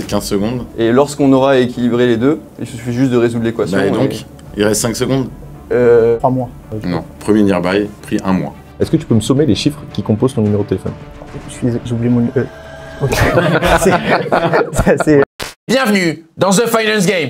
15 secondes. Et lorsqu'on aura équilibré les deux, il suffit juste de résoudre l'équation. Bah, et donc, il reste 5 secondes. 3 mois. Non, premier nearby, pris 1 mois. Est-ce que tu peux me sommer les chiffres qui composent ton numéro de téléphone? J'ai oublié mon... Ok. C'est... Bienvenue dans The Finance Games.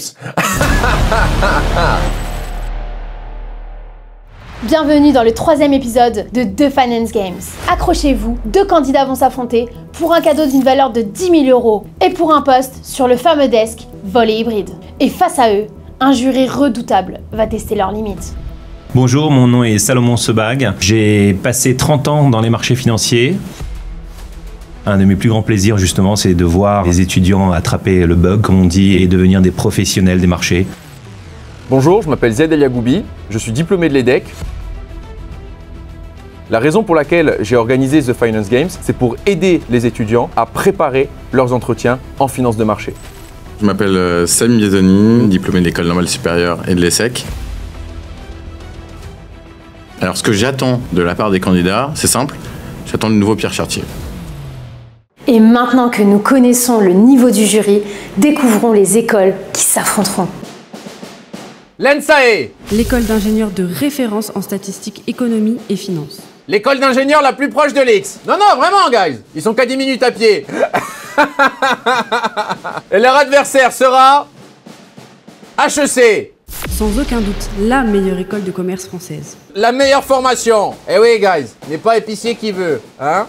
Bienvenue dans le 3e épisode de The Finance Games. Accrochez-vous, 2 candidats vont s'affronter pour un cadeau d'une valeur de 10 000 € et pour un poste sur le fameux desk volet hybride. Et face à eux, un jury redoutable va tester leurs limites. Bonjour, mon nom est Salomon Sebag. J'ai passé 30 ans dans les marchés financiers. Un de mes plus grands plaisirs, justement, c'est de voir les étudiants attraper le bug, comme on dit, et devenir des professionnels des marchés. Bonjour, je m'appelle Zed El Yagoubi, je suis diplômé de l'EDEC. La raison pour laquelle j'ai organisé The Finance Games, c'est pour aider les étudiants à préparer leurs entretiens en finance de marché. Je m'appelle Sam Biezoni, diplômé de l'École normale supérieure et de l'ESSEC. Alors, ce que j'attends de la part des candidats, c'est simple, j'attends le nouveau Pierre Chartier. Et maintenant que nous connaissons le niveau du jury, découvrons les écoles qui s'affronteront. L'ENSAE, L'école d'ingénieurs de référence en statistique, économie et finance. l'école d'ingénieurs la plus proche de l'X. Non, vraiment, guys, ils sont qu'à 10 minutes à pied. Et leur adversaire sera HEC. Sans aucun doute, la meilleure école de commerce française. La meilleure formation. Eh oui, guys, n'est pas épicier qui veut, hein.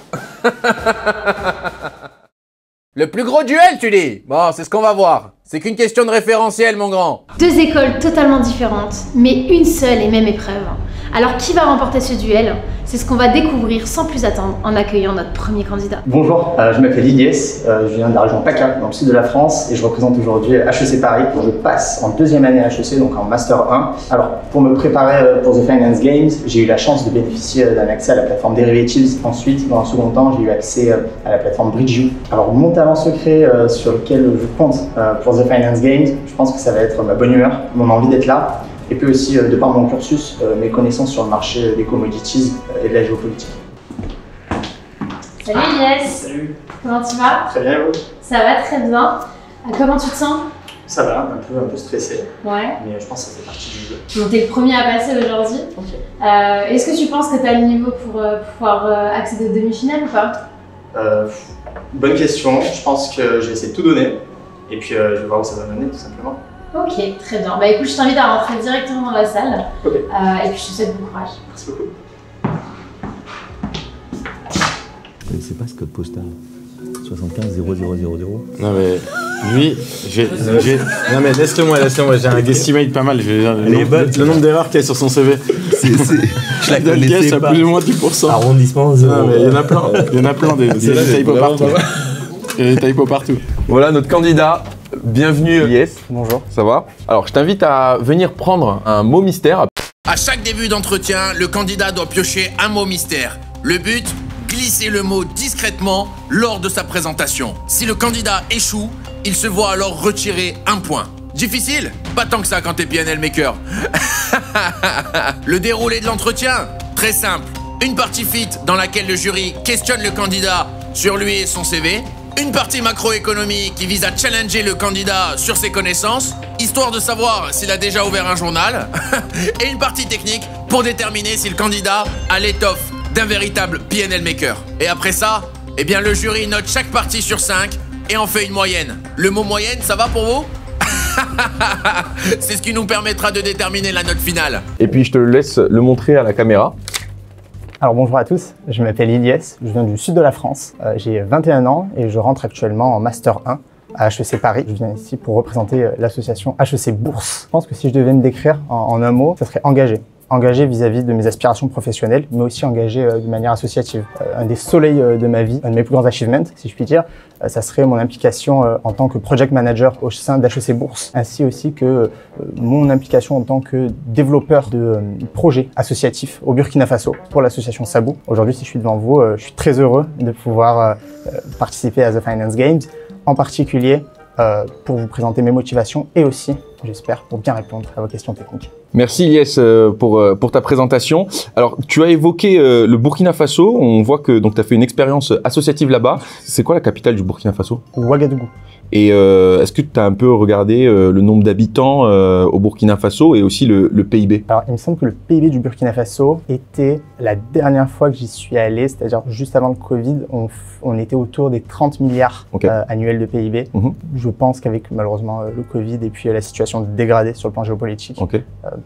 Le plus gros duel, tu dis? Bon, c'est ce qu'on va voir. C'est qu'une question de référentiel, mon grand. 2 écoles totalement différentes, mais une seule et même épreuve. Alors qui va remporter ce duel? C'est ce qu'on va découvrir sans plus attendre en accueillant notre premier candidat. Bonjour, je m'appelle Ilyes, je viens de la région PACA, dans le sud de la France, et je représente aujourd'hui HEC Paris. Je passe en 2e année HEC, donc en Master 1. Alors, pour me préparer pour The Finance Games, j'ai eu la chance de bénéficier d'un accès à la plateforme Derivatives. Ensuite, dans un second temps, j'ai eu accès à la plateforme BridgeView. Alors, mon talent secret sur lequel je compte pour The Finance Games, je pense que ça va être ma bonne humeur, mon envie d'être là, et puis aussi, de par mon cursus, mes connaissances sur le marché des commodities et de la géopolitique. Salut Ilyes. Salut. Comment tu vas? Très bien, vous? Ça va très bien. Comment tu te sens? Ça va, un peu stressé, Ouais. mais je pense que ça fait partie du jeu. Donc t'es le premier à passer aujourd'hui. Ok. Est-ce que tu penses que tu as le niveau pour pouvoir accéder aux demi-finales ou pas? Bonne question, je pense que je vais essayer de tout donner, et puis je vais voir où ça va mener, tout simplement. Ok, très bien. Bah écoute, je t'invite à rentrer directement dans la salle. Ok. Et puis je te souhaite bon courage. Merci beaucoup. Vous connaissez pas ce code postal? 75 0000. Non mais, lui, non mais laisse-le-moi, j'ai un guesstimate pas mal. Le nombre d'erreurs qu'il y a sur son CV. Je la connaissais pas. À plus ou moins 10%. Arrondissement 0. Non mais il y en a plein, des typos partout. Il y a des typos partout. Voilà notre candidat. Bienvenue Ilyes. Bonjour. Ça va? Alors, je t'invite à venir prendre un mot mystère. À chaque début d'entretien, le candidat doit piocher un mot mystère. Le but, glisser le mot discrètement lors de sa présentation. Si le candidat échoue, il se voit alors retirer 1 point. Difficile? Pas tant que ça quand t'es PNL maker. Le déroulé de l'entretien? Très simple. Une partie fit dans laquelle le jury questionne le candidat sur lui et son CV. Une partie macroéconomie qui vise à challenger le candidat sur ses connaissances, histoire de savoir s'il a déjà ouvert un journal. Et une partie technique pour déterminer si le candidat a l'étoffe d'un véritable PNL maker. Et après ça, eh bien le jury note chaque partie sur 5 et en fait une moyenne. Le mot moyenne, ça va pour vous? C'est ce qui nous permettra de déterminer la note finale. Et puis, je te laisse le montrer à la caméra. Alors bonjour à tous, je m'appelle Ilyes, je viens du sud de la France, j'ai 21 ans et je rentre actuellement en Master 1 à HEC Paris. Je viens ici pour représenter l'association HEC Bourse. Je pense que si je devais me décrire en un mot, ça serait engagé. Engagé vis-à-vis de mes aspirations professionnelles, mais aussi engagé de manière associative. Un des soleils de ma vie, un de mes plus grands achievements, si je puis dire, ça serait mon implication en tant que project manager au sein d'HEC Bourse, ainsi aussi que mon implication en tant que développeur de projets associatifs au Burkina Faso pour l'association Sabou. Aujourd'hui, si je suis devant vous, je suis très heureux de pouvoir participer à The Finance Games, en particulier pour vous présenter mes motivations et aussi, j'espère, pour bien répondre à vos questions techniques. Merci Ilyes pour ta présentation. Alors, tu as évoqué le Burkina Faso. On voit que tu as fait une expérience associative là-bas. C'est quoi la capitale du Burkina Faso? Ouagadougou. Et est-ce que tu as un peu regardé le nombre d'habitants au Burkina Faso et aussi le PIB? Alors, il me semble que le PIB du Burkina Faso était, la dernière fois que j'y suis allé, c'est-à-dire juste avant le Covid, on était autour des 30 milliards annuels de PIB. Je pense qu'avec malheureusement le Covid et puis la situation dégradée sur le plan géopolitique,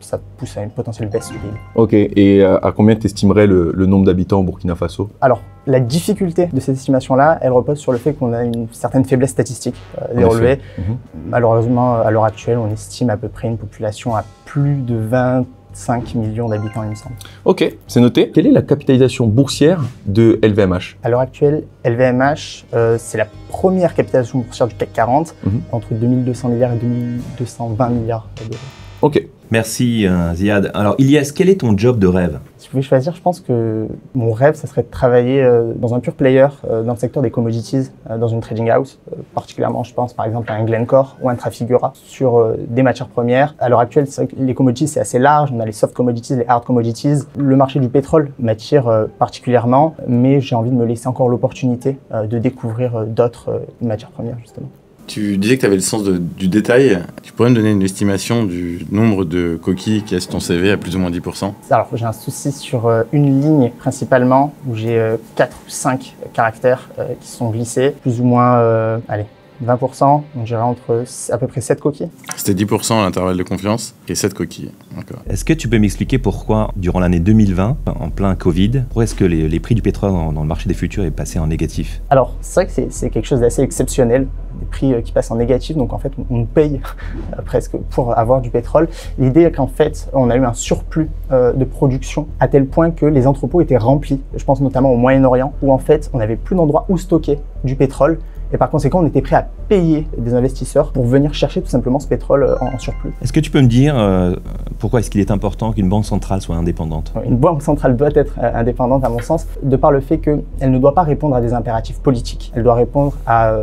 ça pousse à une potentielle baisse du PIB. Ok, et à combien tu estimerais le nombre d'habitants au Burkina Faso? Alors, la difficulté de cette estimation-là, elle repose sur le fait qu'on a une certaine faiblesse statistique des relevés. Malheureusement, à l'heure actuelle, on estime à peu près une population à plus de 25 millions d'habitants, il me semble. Ok, c'est noté. Quelle est la capitalisation boursière de LVMH? À l'heure actuelle, LVMH, c'est la première capitalisation boursière du CAC 40, entre 2200 milliards et 2220 milliards d'euros. Ok. Merci Ziad. Alors Ilyes, quel est ton job de rêve? Si je pouvais choisir, je pense que mon rêve, ça serait de travailler dans un pure player dans le secteur des commodities, dans une trading house. Particulièrement, je pense par exemple à un Glencore ou un Trafigura sur des matières premières. À l'heure actuelle, c'est vrai que les commodities, c'est assez large. On a les soft commodities, les hard commodities. Le marché du pétrole m'attire particulièrement, mais j'ai envie de me laisser encore l'opportunité de découvrir d'autres matières premières, justement. Tu disais que tu avais le sens du détail. Tu pourrais me donner une estimation du nombre de coquilles qu'il y a sur ton CV à plus ou moins 10%? Alors, j'ai un souci sur une ligne principalement où j'ai 4 ou 5 caractères qui sont glissés, plus ou moins, allez, 20%, on dirait entre à peu près 7 coquilles. C'était 10% à l'intervalle de confiance et 7 coquilles. Est-ce que tu peux m'expliquer pourquoi, durant l'année 2020, en plein Covid, pourquoi est-ce que les prix du pétrole dans le marché des futurs est passé en négatif? Alors, c'est vrai que c'est quelque chose d'assez exceptionnel, des prix qui passent en négatif, donc en fait, on paye presque pour avoir du pétrole. L'idée est qu'en fait, on a eu un surplus de production à tel point que les entrepôts étaient remplis. Je pense notamment au Moyen-Orient, où en fait, on n'avait plus d'endroit où stocker du pétrole. Et par conséquent, on était prêt à payer des investisseurs pour venir chercher tout simplement ce pétrole en surplus. Est-ce que tu peux me dire pourquoi est-ce qu'il est important qu'une banque centrale soit indépendante? Une banque centrale doit être indépendante, à mon sens, de par le fait qu'elle ne doit pas répondre à des impératifs politiques. Elle doit répondre à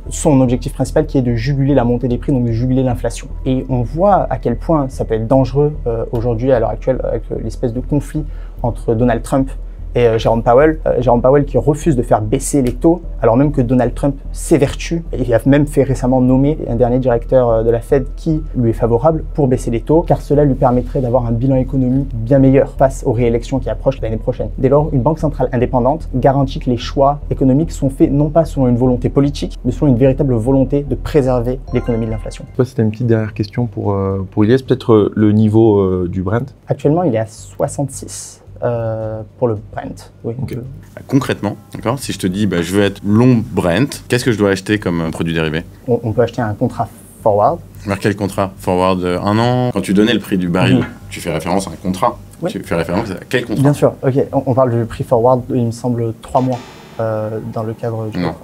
son objectif principal qui est de juguler la montée des prix, donc de juguler l'inflation. Et on voit à quel point ça peut être dangereux aujourd'hui, à l'heure actuelle, avec l'espèce de conflit entre Donald Trump et Jérôme Powell. Jérôme Powell qui refuse de faire baisser les taux, alors même que Donald Trump s'évertue. Il a même fait récemment nommer un dernier directeur de la Fed qui lui est favorable pour baisser les taux, car cela lui permettrait d'avoir un bilan économique bien meilleur face aux réélections qui approchent l'année prochaine. Dès lors, une banque centrale indépendante garantit que les choix économiques sont faits non pas selon une volonté politique, mais selon une véritable volonté de préserver l'économie de l'inflation. C'était une petite dernière question pour Ilyes, peut-être le niveau du Brent? Actuellement, il est à 66. Pour le Brent, oui. Okay. Concrètement, si je te dis je veux être long Brent, qu'est-ce que je dois acheter comme produit dérivé? On peut acheter un contrat forward. Vers quel contrat? Forward 1 an? Quand tu donnais le prix du baril, tu fais référence à un contrat. Tu fais référence à quel contrat? Bien sûr, ok. On parle du prix forward, il me semble 3 mois dans le cadre du... Non.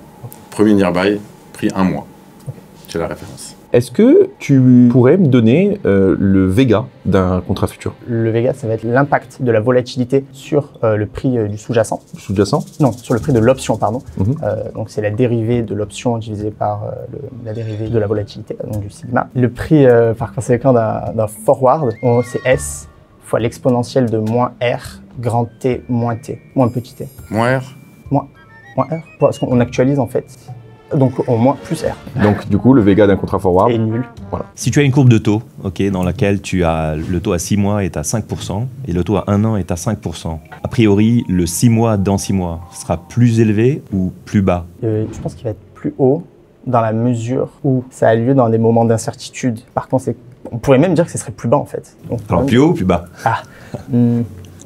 Premier nearby, prix 1 mois. C'est la référence. Est-ce que tu pourrais me donner le Vega d'un contrat futur? Le Vega, ça va être l'impact de la volatilité sur le prix du sous-jacent. Sous-jacent? Non, sur le prix de l'option, pardon. Donc c'est la dérivée de l'option divisée par la dérivée de la volatilité, donc du sigma. Le prix, par conséquent, d'un forward, c'est S fois l'exponentielle de moins R, grand T, moins T, moins petit t. Moins R? Moins R, parce qu'on actualise en fait. Donc au moins plus R. Donc du coup, le Vega d'un contrat forward est nul. Voilà. Si tu as une courbe de taux, dans laquelle tu as le taux à 6 mois est à 5% et le taux à 1 an est à 5%, a priori, le 6 mois dans 6 mois sera plus élevé ou plus bas? Je pense qu'il va être plus haut dans la mesure où ça a lieu dans des moments d'incertitude. Par contre, on pourrait même dire que ce serait plus bas en fait. Donc, alors plus haut ou plus bas?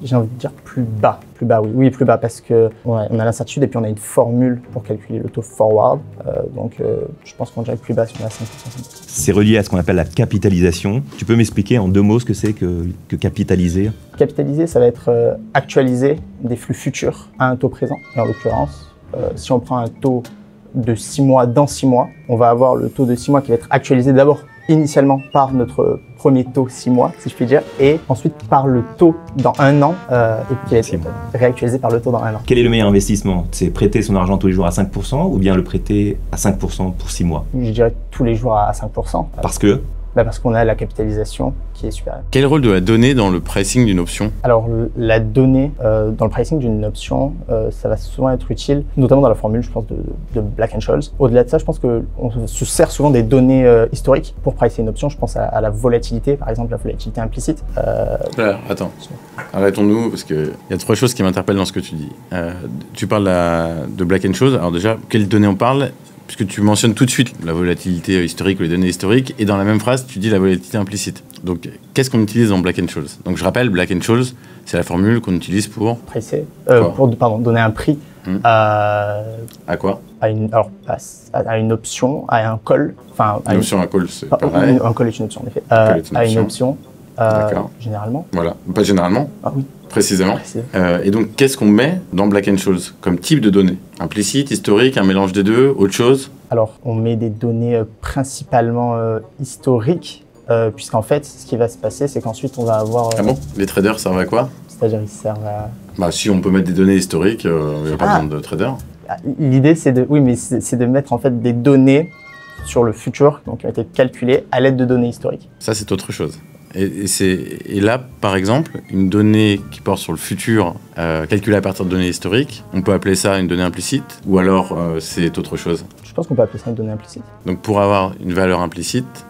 J'ai envie de dire plus bas. Plus bas, oui. Oui, plus bas, parce qu'on a l'incertitude et puis on a une formule pour calculer le taux forward. Donc, je pense qu'on dirait plus bas si on a 5%. C'est relié à ce qu'on appelle la capitalisation. Tu peux m'expliquer en 2 mots ce que c'est que capitaliser? Capitaliser, ça va être actualiser des flux futurs à un taux présent. Et en l'occurrence, si on prend un taux de 6 mois dans 6 mois, on va avoir le taux de 6 mois qui va être actualisé d'abord initialement par notre premier taux 6 mois, si je puis dire, et ensuite par le taux dans 1 an, et qui va être réactualisé par le taux dans 1 an. Quel est le meilleur investissement? C'est prêter son argent tous les jours à 5% ou bien le prêter à 5% pour 6 mois? Je dirais tous les jours à 5%. Parce que? Parce qu'on a la capitalisation qui est supérieure. Quel rôle de la donnée dans le pricing d'une option? Alors la donnée dans le pricing d'une option, ça va souvent être utile, notamment dans la formule, je pense, de Black-Scholes. Au-delà de ça, je pense qu'on se sert souvent des données historiques pour pricer une option. Je pense à la volatilité, par exemple, la volatilité implicite. Voilà, attends, arrêtons-nous, parce qu'il y a 3 choses qui m'interpellent dans ce que tu dis. Tu parles de Black-Scholes. Alors déjà, quelles données on parle? Puisque tu mentionnes tout de suite la volatilité historique ou les données historiques, et dans la même phrase, tu dis la volatilité implicite. Donc, qu'est-ce qu'on utilise dans Black-Scholes? Donc, je rappelle, Black-Scholes, c'est la formule qu'on utilise pour... Pricer, donner un prix à quoi? À une option, à un call. Une option, un call, c'est pareil. Un call est une option, en effet. À une option, généralement. Voilà, pas généralement. Ah oui. Précisément. Et donc, qu'est-ce qu'on met dans Black-Scholes comme type de données? Implicite, historique, un mélange des deux, autre chose? Alors, on met des données principalement historiques, puisqu'en fait, ce qui va se passer, c'est qu'ensuite, on va avoir... Ah bon? Les traders servent à quoi? C'est-à-dire, ils servent à... Si on peut mettre des données historiques, il n'y a pas besoin de traders. L'idée, c'est de mettre en fait des données sur le futur, donc qui ont été calculées à l'aide de données historiques. Ça, c'est autre chose. Et là, par exemple, une donnée qui porte sur le futur, calculée à partir de données historiques, on peut appeler ça une donnée implicite, ou alors c'est autre chose? Je pense qu'on peut appeler ça une donnée implicite. Donc pour avoir une valeur implicite,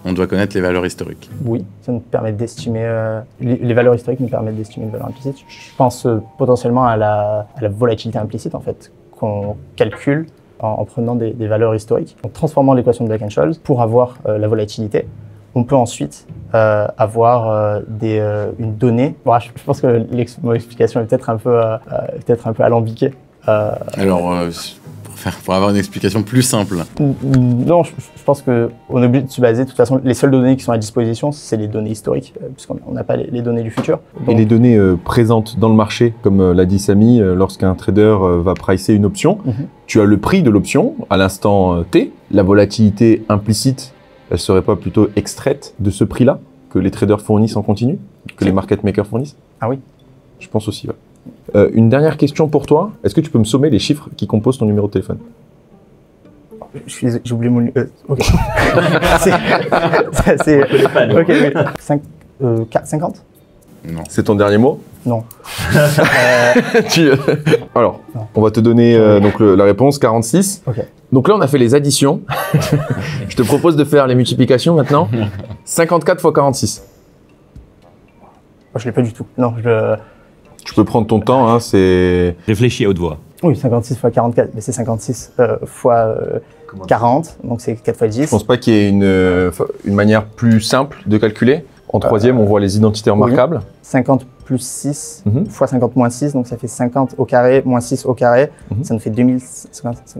on doit connaître les valeurs historiques? Oui, ça nous permet d'estimer... les valeurs historiques nous permettent d'estimer une valeur implicite. Je pense potentiellement à la volatilité implicite, en fait, qu'on calcule en prenant des valeurs historiques. En transformant l'équation de Black-Scholes pour avoir la volatilité, on peut ensuite avoir une donnée. Bon, je pense que mon explication est peut-être un peu alambiquée. Alors, pour avoir une explication plus simple. Non, je pense qu'on est obligé de se baser. De toute façon, les seules données qui sont à disposition, c'est les données historiques, puisqu'on n'a pas les données du futur. Donc... Et les données présentes dans le marché, comme l'a dit Samy, lorsqu'un trader va pricer une option, tu as le prix de l'option à l'instant T, la volatilité implicite. Elle ne serait pas plutôt extraite de ce prix-là que les traders fournissent en continu, que les market makers fournissent? Ah oui. Je pense aussi, ouais. Une dernière question pour toi. Est-ce que tu peux me sommer les chiffres qui composent ton numéro de téléphone? J'ai oublié mon... ok. c'est... Ok, oui. 50? Non. C'est ton dernier mot? Non. Alors, non. On va te donner donc la réponse, 46. Ok. Donc là, on a fait les additions. Je te propose de faire les multiplications maintenant. 54 fois 46. Je ne l'ai pas du tout. Non, Tu peux prendre ton temps, hein, c'est... Réfléchis à haute voix. Oui, 56 fois 44, mais c'est 56 fois 40, donc c'est 4 fois 10. Je pense pas qu'il y ait une manière plus simple de calculer. En troisième, on voit les identités remarquables. 50 plus 6 fois 50 moins 6, donc ça fait 50 au carré moins 6 au carré. Ça nous fait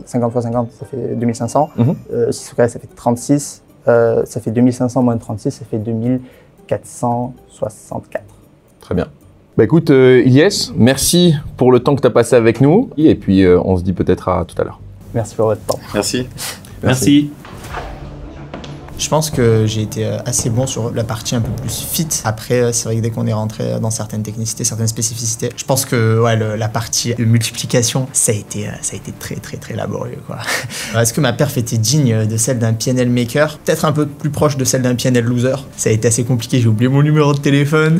50 fois 50, ça fait 2500. 6 au carré, ça fait 36. Ça fait 2500 moins 36, ça fait 2464. Très bien. Bah écoute, Ilyes, merci pour le temps que tu as passé avec nous. Et puis, on se dit peut-être à tout à l'heure. Merci pour votre temps. Merci. Merci. Je pense que j'ai été assez bon sur la partie un peu plus fit. Après, c'est vrai que dès qu'on est rentré dans certaines technicités, certaines spécificités, je pense que ouais, la partie de multiplication, ça a été très très très laborieux, quoi. Est-ce que ma perf était digne de celle d'un PNL maker? Peut-être un peu plus proche de celle d'un PNL loser. Ça a été assez compliqué, j'ai oublié mon numéro de téléphone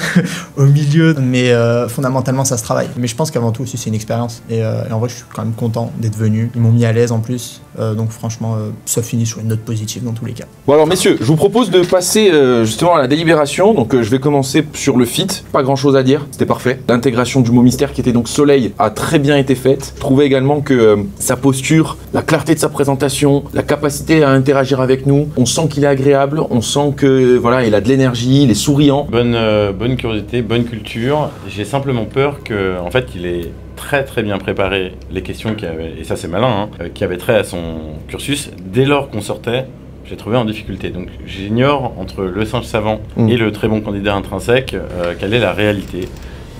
au milieu, mais fondamentalement ça se travaille. Mais je pense qu'avant tout aussi c'est une expérience. Et en vrai je suis quand même content d'être venu. Ils m'ont mis à l'aise en plus. Donc franchement, ça finit sur une note positive dans tous les cas. Bon alors messieurs, je vous propose de passer justement à la délibération. Donc je vais commencer sur le fit. Pas grand chose à dire, c'était parfait. L'intégration du mot mystère qui était donc soleil a très bien été faite. Je trouvais également que sa posture, la clarté de sa présentation, la capacité à interagir avec nous, on sent qu'il est agréable, on sent que voilà, il a de l'énergie, il est souriant. Bonne curiosité, bonne culture. J'ai simplement peur que en fait il est très bien préparé les questions qui avaient, et ça c'est malin, hein, qui avaient trait à son cursus. Dès lors qu'on sortait, j'ai trouvé en difficulté. Donc j'ignore entre le singe savant et le très bon candidat intrinsèque quelle est la réalité.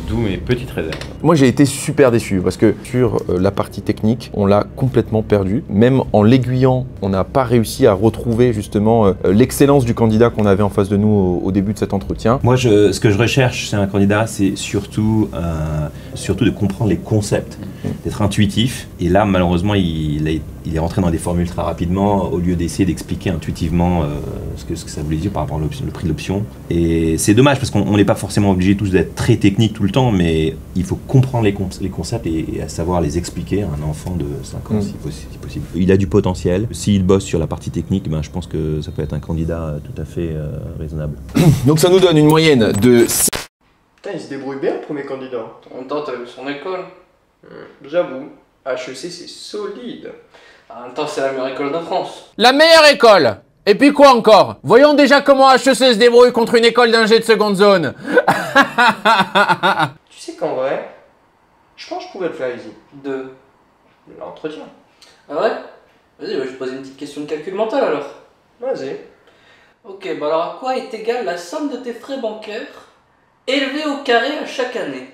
D'où mes petites réserves. Moi j'ai été super déçu parce que sur la partie technique, on l'a complètement perdu. Même en l'aiguillant, on n'a pas réussi à retrouver justement l'excellence du candidat qu'on avait en face de nous au début de cet entretien. Moi, ce que je recherche chez un candidat, c'est surtout de comprendre les concepts, d'être intuitif. Et là, malheureusement, il est rentré dans des formules très rapidement au lieu d'essayer d'expliquer intuitivement ce que ça voulait dire par rapport le prix de l'option. Et c'est dommage parce qu'on n'est pas forcément obligé tous d'être très techniques tout le temps, mais il faut comprendre les concepts et à savoir les expliquer à un enfant de 5 ans si possible. Il a du potentiel. S'il bosse sur la partie technique, ben, je pense que ça peut être un candidat tout à fait raisonnable. Donc ça nous donne une moyenne de... Putain, il se débrouille bien le premier candidat. En même temps, t'as vu son école. J'avoue, HEC c'est solide. En même temps, c'est la meilleure école de France. La meilleure école! Et puis quoi encore? Voyons déjà comment HEC se débrouille contre une école d'ingé de seconde zone. Tu sais qu'en vrai, je pense que je pouvais le faire ici. De l'entretien. Ah ouais? Vas-y, je vais te poser une petite question de calcul mental alors. Vas-y. Ok, bah alors à quoi est égale la somme de tes frais bancaires élevés au carré à chaque année?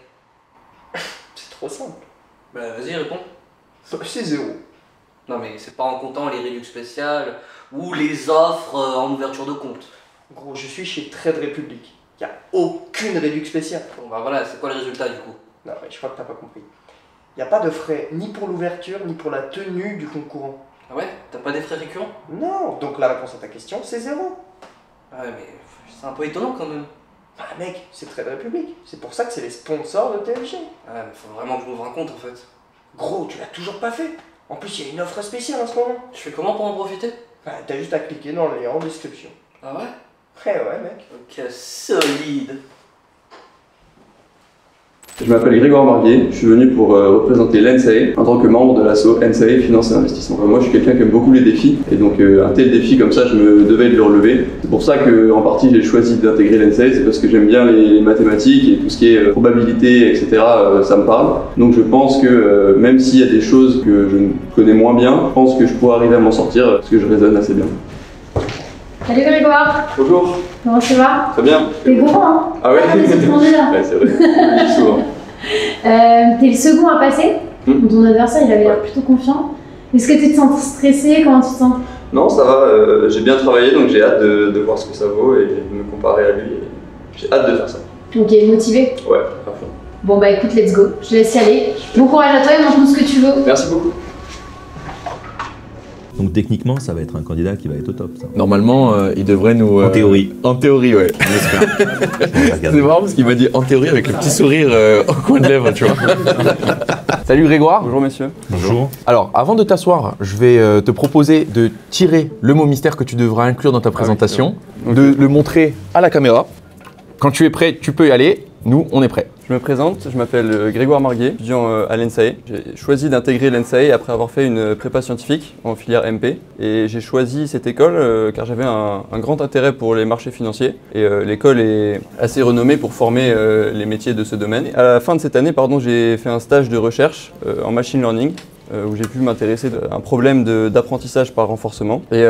C'est trop simple. Bah vas-y, réponds. C'est 0. Non mais c'est pas en comptant les réductions spéciales ou les offres en ouverture de compte. Gros, je suis chez Trade Republic. Y a aucune réduction spéciale. Bon bah voilà, c'est quoi le résultat du coup? Non mais je crois que t'as pas compris. Y a pas de frais ni pour l'ouverture ni pour la tenue du compte courant. Ah ouais? T'as pas des frais récurrents? Non, donc la réponse à ta question c'est 0. Ah ouais mais c'est un peu étonnant quand même. Bah mec, c'est Trade Republic. C'est pour ça que c'est les sponsors de TFG. Ah ouais mais faut vraiment que je m'ouvre un compte en fait. Gros, tu l'as toujours pas fait. En plus, il y a une offre spéciale en ce moment. Je fais comment pour en profiter? Bah, t'as juste à cliquer dans le lien en description. Ah ouais? Ouais mec. Ok, solide. Je m'appelle Grégoire Marguier, je suis venu pour représenter l'NSAE en tant que membre de l'asso NSAE Finance et Investissement. Moi je suis quelqu'un qui aime beaucoup les défis et donc un tel défi comme ça je me devais de le relever. C'est pour ça qu'en partie j'ai choisi d'intégrer l'NSAE, c'est parce que j'aime bien les mathématiques et tout ce qui est probabilité, etc. Ça me parle. Donc je pense que même s'il y a des choses que je connais moins bien, je pense que je pourrais arriver à m'en sortir parce que je raisonne assez bien. Salut Grégoire. Bonjour. Comment tu vas? Très bien. T'es grand, hein? Ah ouais? Des étrangers là. Ouais, c'est vrai. Je le dis souvent. T'es le second à passer. Ton adversaire, il avait l'air plutôt confiant. Est-ce que tu te sens stressé? Comment tu te sens? Non, ça va. J'ai bien travaillé, donc j'ai hâte de voir ce que ça vaut et de me comparer à lui. J'ai hâte de faire ça. Ok, motivé? Ouais, à fond. Bon bah écoute, let's go. Je te laisse y aller. Bon courage à toi et montre-nous ce que tu veux. Merci beaucoup. Donc techniquement, ça va être un candidat qui va être au top. Ça. Normalement, il devrait nous... En théorie. En théorie, ouais. C'est marrant parce qu'il m'a dit en théorie avec le petit sourire au coin de lèvres, tu vois. Salut Grégoire. Bonjour messieurs. Bonjour. Alors, avant de t'asseoir, je vais te proposer de tirer le mot mystère que tu devras inclure dans ta présentation, de le montrer à la caméra. Quand tu es prêt, tu peux y aller. Nous, on est prêts. Je me présente, je m'appelle Grégoire Marguier, étudiant à l'NSAE. J'ai choisi d'intégrer l'NSAE après avoir fait une prépa scientifique en filière MP. Et j'ai choisi cette école car j'avais un grand intérêt pour les marchés financiers. Et l'école est assez renommée pour former les métiers de ce domaine. Et à la fin de cette année, j'ai fait un stage de recherche en machine learning, où j'ai pu m'intéresser à un problème d'apprentissage par renforcement. Et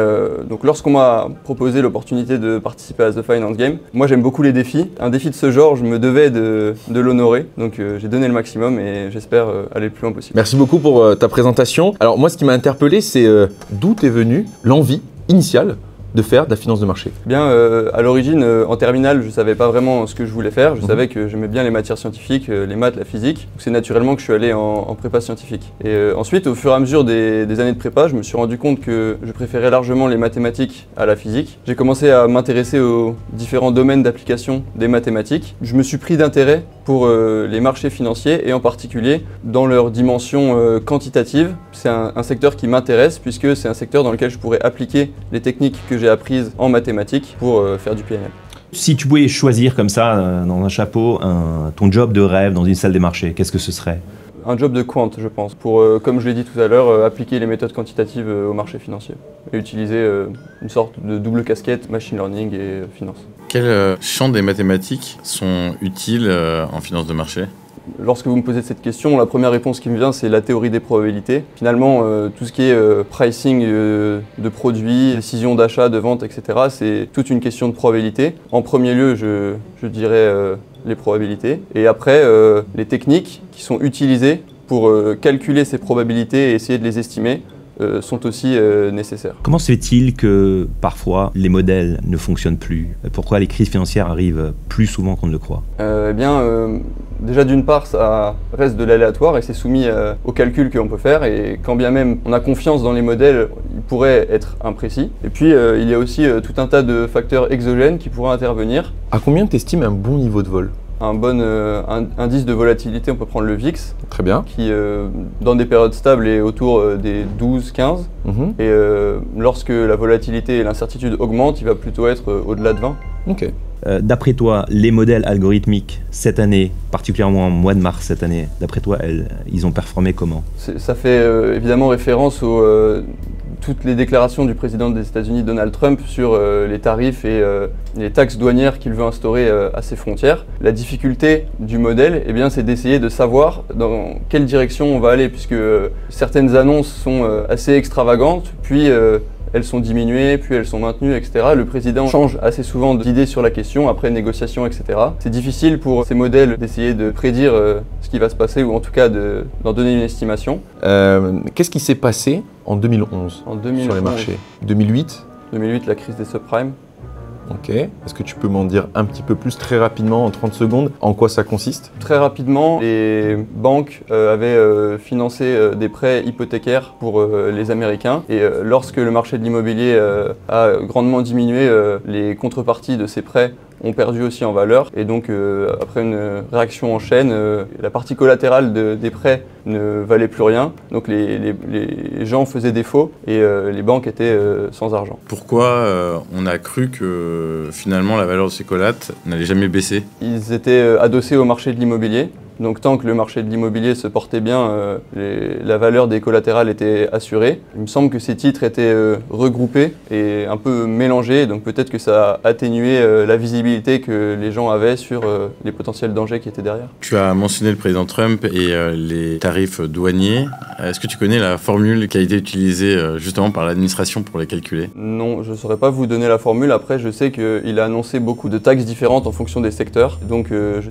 donc lorsqu'on m'a proposé l'opportunité de participer à The Finance Game, moi j'aime beaucoup les défis. Un défi de ce genre, je me devais de l'honorer. Donc j'ai donné le maximum et j'espère aller le plus loin possible. Merci beaucoup pour ta présentation. Alors moi, ce qui m'a interpellé, c'est d'où est venue l'envie initiale de faire de la finance de marché? Bien, à l'origine, en terminale, je ne savais pas vraiment ce que je voulais faire. Je savais que j'aimais bien les matières scientifiques, les maths, la physique. C'est naturellement que je suis allé en prépa scientifique. Et ensuite, au fur et à mesure des années de prépa, je me suis rendu compte que je préférais largement les mathématiques à la physique. J'ai commencé à m'intéresser aux différents domaines d'application des mathématiques. Je me suis pris d'intérêt pour les marchés financiers et en particulier dans leur dimension quantitative. C'est un secteur qui m'intéresse puisque c'est un secteur dans lequel je pourrais appliquer les techniques que j'ai apprises en mathématiques pour faire du PNL. Si tu pouvais choisir comme ça, dans un chapeau, ton job de rêve dans une salle des marchés, qu'est-ce que ce serait? Un job de quant, je pense, pour, comme je l'ai dit tout à l'heure, appliquer les méthodes quantitatives au marché financier et utiliser une sorte de double casquette, machine learning et finance. Quels champs des mathématiques sont utiles en finance de marché? Lorsque vous me posez cette question, la première réponse qui me vient, c'est la théorie des probabilités. Finalement, tout ce qui est pricing de produits, décision d'achat, de vente, etc., c'est toute une question de probabilité. En premier lieu, je dirais les probabilités. Et après, les techniques qui sont utilisées pour calculer ces probabilités et essayer de les estimer sont aussi nécessaires. Comment se fait-il que parfois les modèles ne fonctionnent plus? Pourquoi les crises financières arrivent plus souvent qu'on ne le croit? Déjà d'une part, ça reste de l'aléatoire et c'est soumis aux calculs qu'on peut faire, et quand bien même on a confiance dans les modèles, ils pourraient être imprécis. Et puis il y a aussi tout un tas de facteurs exogènes qui pourraient intervenir. À combien tu estimes un bon niveau de vol? Un bon indice de volatilité, on peut prendre le VIX. Très bien. Qui, dans des périodes stables, est autour des 12-15. Et lorsque la volatilité et l'incertitude augmentent, il va plutôt être au-delà de 20. Ok. D'après toi, les modèles algorithmiques cette année, particulièrement en mois de mars cette année, d'après toi, ils ont performé comment? Ça fait évidemment référence aux toutes les déclarations du président des États-Unis, Donald Trump, sur les tarifs et les taxes douanières qu'il veut instaurer à ses frontières. La difficulté du modèle, eh bien, c'est d'essayer de savoir dans quelle direction on va aller, puisque certaines annonces sont assez extravagantes, puis elles sont diminuées, puis elles sont maintenues, etc. Le président change assez souvent d'idée sur la question, après négociation, etc. C'est difficile pour ces modèles d'essayer de prédire ce qui va se passer, ou en tout cas d'en donner une estimation. Qu'est-ce qui s'est passé en 2011, sur les marchés? 2008 2008, la crise des subprimes. Ok. Est-ce que tu peux m'en dire un petit peu plus, très rapidement, en 30 secondes, en quoi ça consiste? Très rapidement, les banques avaient financé des prêts hypothécaires pour les Américains. Et lorsque le marché de l'immobilier a grandement diminué, les contreparties de ces prêts ont perdu aussi en valeur. Et donc, après une réaction en chaîne, la partie collatérale des prêts ne valait plus rien. Donc, les gens faisaient défaut et les banques étaient sans argent. Pourquoi on a cru que finalement la valeur de ces collates n'allait jamais baisser? Ils étaient adossés au marché de l'immobilier. Donc tant que le marché de l'immobilier se portait bien, la valeur des collatérales était assurée. Il me semble que ces titres étaient regroupés et un peu mélangés, donc peut-être que ça a atténué la visibilité que les gens avaient sur les potentiels dangers qui étaient derrière. Tu as mentionné le président Trump et les tarifs douaniers. Est-ce que tu connais la formule qui a été utilisée justement par l'administration pour les calculer? Non, je ne saurais pas vous donner la formule. Après, je sais qu'il a annoncé beaucoup de taxes différentes en fonction des secteurs. Donc,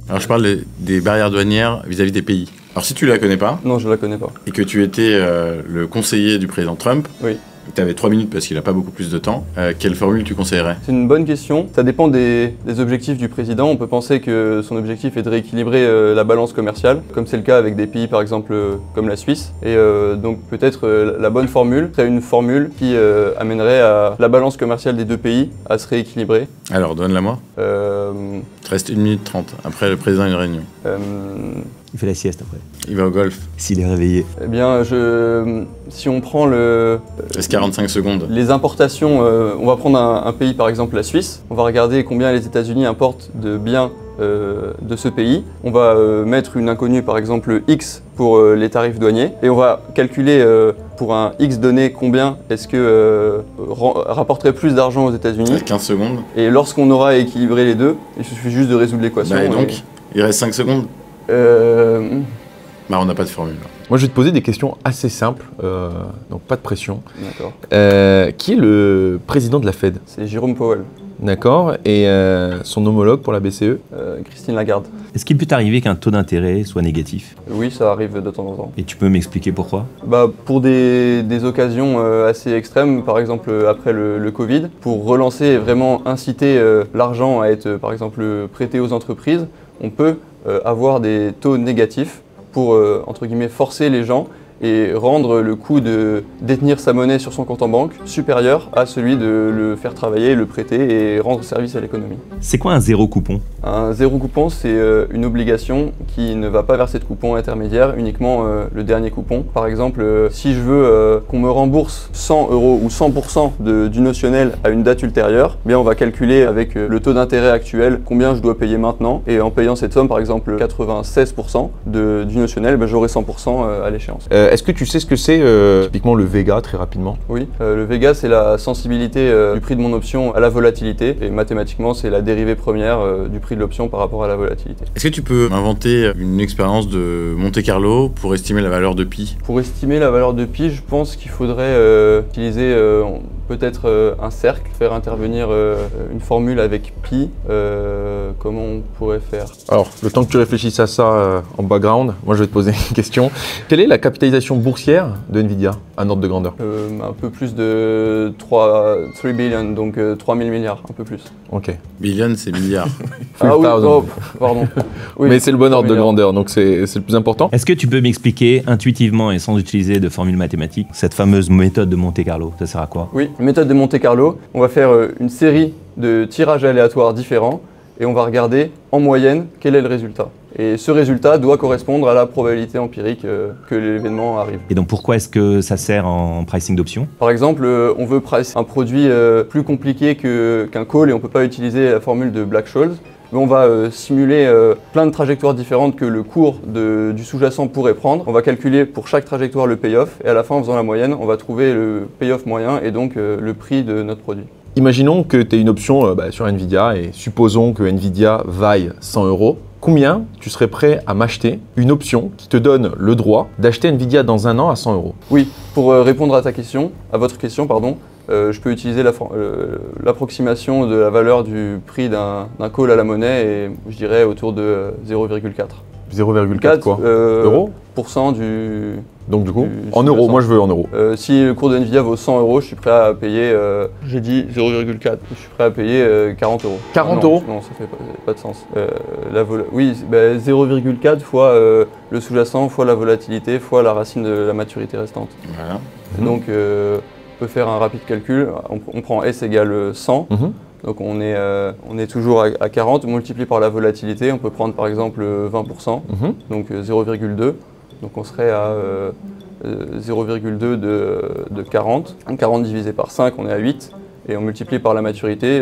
Alors je parle des barrières douanières vis-à-vis des pays. Alors si tu la connais pas... Non, je la connais pas. Et que tu étais le conseiller du président Trump... Oui. Tu avais 3 minutes parce qu'il n'a pas beaucoup plus de temps. Quelle formule tu conseillerais? C'est une bonne question. Ça dépend des objectifs du président. On peut penser que son objectif est de rééquilibrer la balance commerciale, comme c'est le cas avec des pays par exemple comme la Suisse. Et donc peut-être la bonne formule serait une formule qui amènerait à la balance commerciale des deux pays à se rééquilibrer. Alors donne-la moi. Il te reste 1 minute 30. Après le président a une réunion. Il fait la sieste après. Il va au golf. S'il est réveillé. Eh bien, si on prend Reste 45 secondes. Les importations, on va prendre un pays par exemple la Suisse. On va regarder combien les États-Unis importent de biens de ce pays. On va mettre une inconnue par exemple X pour les tarifs douaniers. Et on va calculer pour un X donné combien est-ce que rapporterait plus d'argent aux États-Unis. 15 secondes. Et lorsqu'on aura équilibré les deux, il suffit juste de résoudre l'équation. Bah et donc, il reste 5 secondes. Bah on n'a pas de formule. Moi je vais te poser des questions assez simples, donc pas de pression. D'accord. Qui est le président de la Fed? C'est Jérôme Powell. D'accord. Et son homologue pour la BCE? Christine Lagarde. Est-ce qu'il peut arriver qu'un taux d'intérêt soit négatif? Oui, ça arrive de temps en temps. Et tu peux m'expliquer pourquoi? Pour des occasions assez extrêmes, par exemple après le Covid, pour relancer et vraiment inciter l'argent à être par exemple prêté aux entreprises, on peut avoir des taux négatifs pour, entre guillemets, forcer les gens et rendre le coût de détenir sa monnaie sur son compte en banque supérieur à celui de le faire travailler, le prêter et rendre service à l'économie. C'est quoi un zéro coupon? Un zéro coupon, c'est une obligation qui ne va pas verser de coupon intermédiaire, uniquement le dernier coupon. Par exemple, si je veux qu'on me rembourse 100 € ou 100% du notionnel à une date ultérieure, eh bien on va calculer avec le taux d'intérêt actuel combien je dois payer maintenant. Et en payant cette somme, par exemple 96% du notionnel, j'aurai 100% à l'échéance. Est-ce que tu sais ce que c'est typiquement le Vega, très rapidement? Oui, le Vega c'est la sensibilité du prix de mon option à la volatilité et mathématiquement c'est la dérivée première du prix de l'option par rapport à la volatilité. Est-ce que tu peux inventer une expérience de Monte Carlo pour estimer la valeur de pi? Pour estimer la valeur de pi, je pense qu'il faudrait utiliser peut-être un cercle, faire intervenir une formule avec pi. Comment on pourrait faire? Alors, le temps que tu réfléchisses à ça en background, moi je vais te poser une question. Quelle est la capitalisation boursière de Nvidia, à ordre de grandeur? Un peu plus de 3 billion, donc 3000 milliards, un peu plus. Ok. Billion, c'est milliard. Ah oui, oh, pardon. Oui, mais c'est le bon ordre de grandeur, donc c'est le plus important. Est-ce que tu peux m'expliquer intuitivement et sans utiliser de formule mathématique cette fameuse méthode de Monte-Carlo? Ça sert à quoi? Oui, méthode de Monte-Carlo. On va faire une série de tirages aléatoires différents et on va regarder en moyenne quel est le résultat. Et ce résultat doit correspondre à la probabilité empirique que l'événement arrive. Et donc pourquoi est-ce que ça sert en pricing d'options? Par exemple, on veut pricer un produit plus compliqué qu'un call et on ne peut pas utiliser la formule de Black-Scholes. Mais on va simuler plein de trajectoires différentes que le cours du sous-jacent pourrait prendre. On va calculer pour chaque trajectoire le payoff et à la fin, en faisant la moyenne, on va trouver le payoff moyen et donc le prix de notre produit. Imaginons que tu aies une option sur Nvidia et supposons que Nvidia vaille 100 €. Combien tu serais prêt à m'acheter une option qui te donne le droit d'acheter Nvidia dans un an à 100 €? Oui, pour répondre à votre question, pardon, je peux utiliser l'approximation de la valeur du prix d'un call à la monnaie et je dirais autour de 0,4. 0,4 quoi euros % du... Donc du coup, en euros, moi je veux en euros. Si le cours de Nvidia vaut 100 €, je suis prêt à payer, j'ai dit 0,4, je suis prêt à payer 40 €. 40 €? Non, ça fait pas de sens. Oui, 0,4 fois le sous-jacent, fois la volatilité, fois la racine de la maturité restante. Voilà. Donc on peut faire un rapide calcul, on prend S égale 100. Donc on est toujours à 40, multiplié par la volatilité, on peut prendre par exemple 20%, donc 0,2. Donc on serait à 0,2 de 40. 40 divisé par 5, on est à 8. Et on multiplie par la maturité,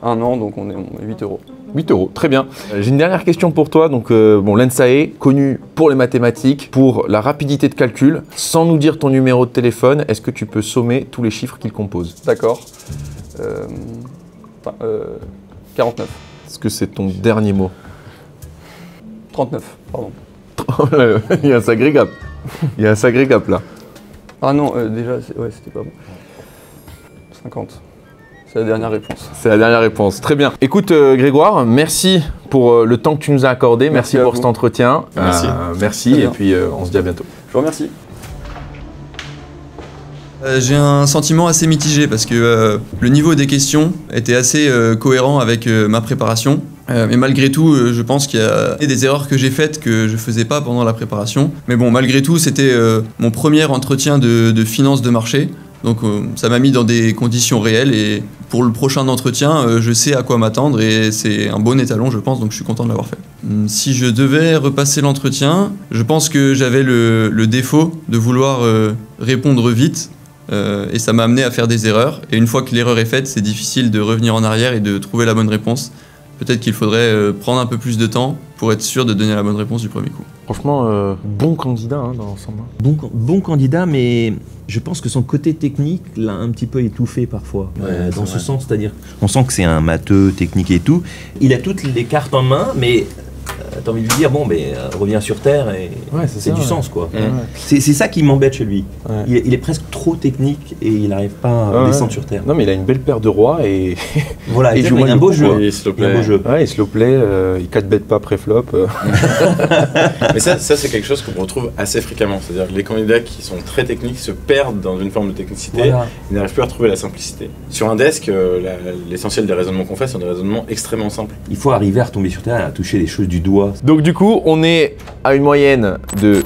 1 an, donc on est 8 €. 8 €, très bien. J'ai une dernière question pour toi. Donc, l'ENSAE, connu pour les mathématiques, pour la rapidité de calcul. Sans nous dire ton numéro de téléphone, est-ce que tu peux sommer tous les chiffres qu'il compose? D'accord. 49. Est-ce que c'est ton dernier mot? 39, pardon. Il y a un sacré gap. Il y a un sacré gap là. Ah non, déjà, c'était pas bon. 50. C'est la dernière réponse. C'est la dernière réponse. Très bien. Écoute, Grégoire, merci pour le temps que tu nous as accordé. Merci pour cet entretien. Merci. Merci et puis on se dit à bientôt. Je vous remercie. J'ai un sentiment assez mitigé parce que le niveau des questions était assez cohérent avec ma préparation. Mais malgré tout, je pense qu'il y a des erreurs que j'ai faites que je faisais pas pendant la préparation. Mais bon, malgré tout, c'était mon premier entretien de finance de marché. Donc ça m'a mis dans des conditions réelles et pour le prochain entretien, je sais à quoi m'attendre et c'est un bon étalon, je pense, donc je suis content de l'avoir fait. Si je devais repasser l'entretien, je pense que j'avais le défaut de vouloir répondre vite. Et ça m'a amené à faire des erreurs. Et une fois que l'erreur est faite, c'est difficile de revenir en arrière et de trouver la bonne réponse. Peut-être qu'il faudrait prendre un peu plus de temps pour être sûr de donner la bonne réponse du premier coup. Franchement, bon candidat dans l'ensemble. Bon candidat, mais je pense que son côté technique l'a un petit peu étouffé parfois. Dans ce sens, c'est-à-dire, on sent que c'est un matheux, technique et tout. Il a toutes les cartes en main, mais t'as envie de lui dire, bon, reviens sur Terre et c'est du sens, quoi. C'est ça qui m'embête chez lui. Il est presque trop technique et il n'arrive pas à descendre sur Terre. Non, mais il a une belle paire de rois et voilà, il joue un beau jeu. Il slow play. Il slow play, il 4 bet pas pré-flop. Mais ça c'est quelque chose qu'on retrouve assez fréquemment. C'est-à-dire que les candidats qui sont très techniques se perdent dans une forme de technicité, ils n'arrivent plus à retrouver la simplicité. Sur un desk, l'essentiel des raisonnements qu'on fait sont des raisonnements extrêmement simples. Il faut arriver à retomber sur Terre et à toucher les choses du doigt. Donc du coup, on est à une moyenne de...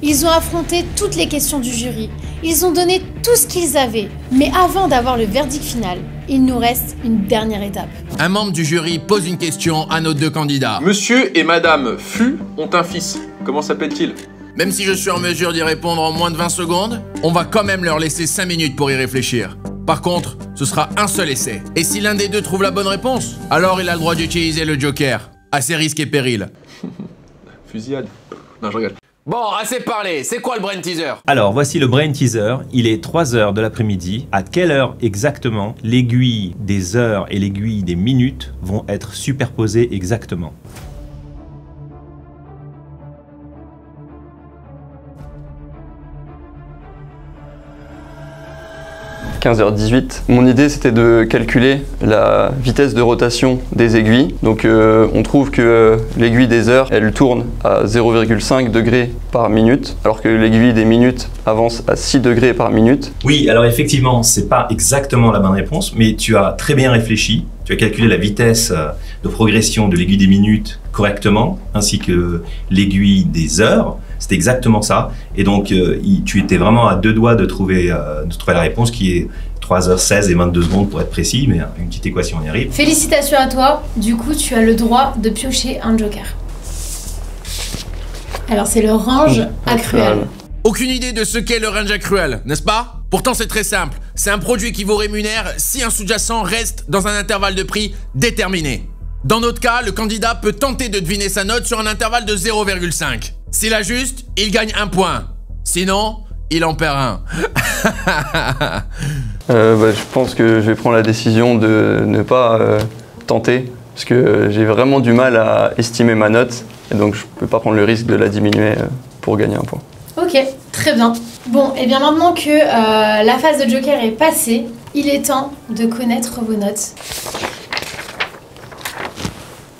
Ils ont affronté toutes les questions du jury. Ils ont donné tout ce qu'ils avaient. Mais avant d'avoir le verdict final, il nous reste une dernière étape. Un membre du jury pose une question à nos deux candidats. Monsieur et Madame Fu ont un fils. Comment s'appelle-t-il? Même si je suis en mesure d'y répondre en moins de 20 secondes, on va quand même leur laisser 5 minutes pour y réfléchir. Par contre, ce sera un seul essai. Et si l'un des deux trouve la bonne réponse, alors il a le droit d'utiliser le joker. À ses risques et périls. Fusillade. Non, je rigole. Bon, assez parlé, c'est quoi le brain teaser? Alors, voici le brain teaser. Il est 3h de l'après-midi. À quelle heure exactement l'aiguille des heures et l'aiguille des minutes vont être superposées exactement? 15h18. Mon idée c'était de calculer la vitesse de rotation des aiguilles. Donc on trouve que l'aiguille des heures, elle tourne à 0,5 degrés par minute, alors que l'aiguille des minutes avance à 6 degrés par minute. Oui, alors effectivement, c'est pas exactement la bonne réponse, mais tu as très bien réfléchi. Tu as calculé la vitesse de progression de l'aiguille des minutes correctement, ainsi que l'aiguille des heures. C'était exactement ça. Et donc, tu étais vraiment à 2 doigts de trouver la réponse qui est 3h16 et 22 secondes pour être précis, mais une petite équation, on y arrive. Félicitations à toi. Du coup, tu as le droit de piocher un joker. Alors, c'est le range accruel. Aucune idée de ce qu'est le range accruel, n'est-ce pas? Pourtant c'est très simple, c'est un produit qui vous rémunère si un sous-jacent reste dans un intervalle de prix déterminé. Dans notre cas, le candidat peut tenter de deviner sa note sur un intervalle de 0,5. S'il ajuste, il gagne 1 point. Sinon, il en perd 1. Je pense que je vais prendre la décision de ne pas tenter, parce que j'ai vraiment du mal à estimer ma note, et donc je ne peux pas prendre le risque de la diminuer pour gagner 1 point. Ok, très bien. Bon, et bien maintenant que la phase de joker est passée, il est temps de connaître vos notes.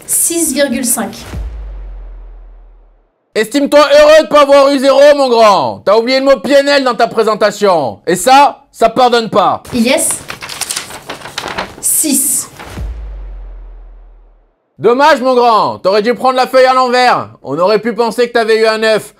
6,5. Estime-toi heureux de pas avoir eu 0, mon grand. T'as oublié le mot PNL dans ta présentation. Et ça pardonne pas. Ilyes 6. Dommage, mon grand. T'aurais dû prendre la feuille à l'envers. On aurait pu penser que t'avais eu un 9.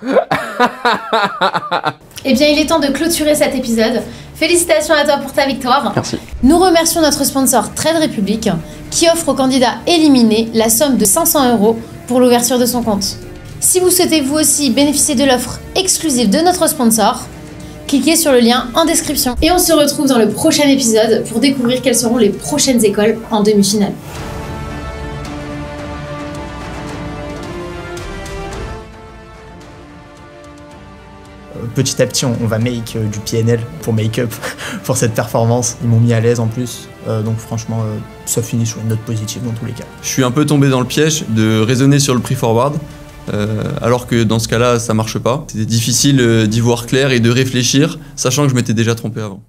Eh bien, il est temps de clôturer cet épisode. Félicitations à toi pour ta victoire. Merci. Nous remercions notre sponsor Trade Republic qui offre aux candidats éliminés la somme de 500 € pour l'ouverture de son compte. Si vous souhaitez vous aussi bénéficier de l'offre exclusive de notre sponsor, cliquez sur le lien en description. Et on se retrouve dans le prochain épisode pour découvrir quelles seront les prochaines écoles en demi-finale. Petit à petit, on va make du PNL pour make-up pour cette performance. Ils m'ont mis à l'aise en plus, donc franchement, ça finit sur une note positive dans tous les cas. Je suis un peu tombé dans le piège de raisonner sur le prix forward, alors que dans ce cas-là, ça marche pas. C'était difficile d'y voir clair et de réfléchir, sachant que je m'étais déjà trompé avant.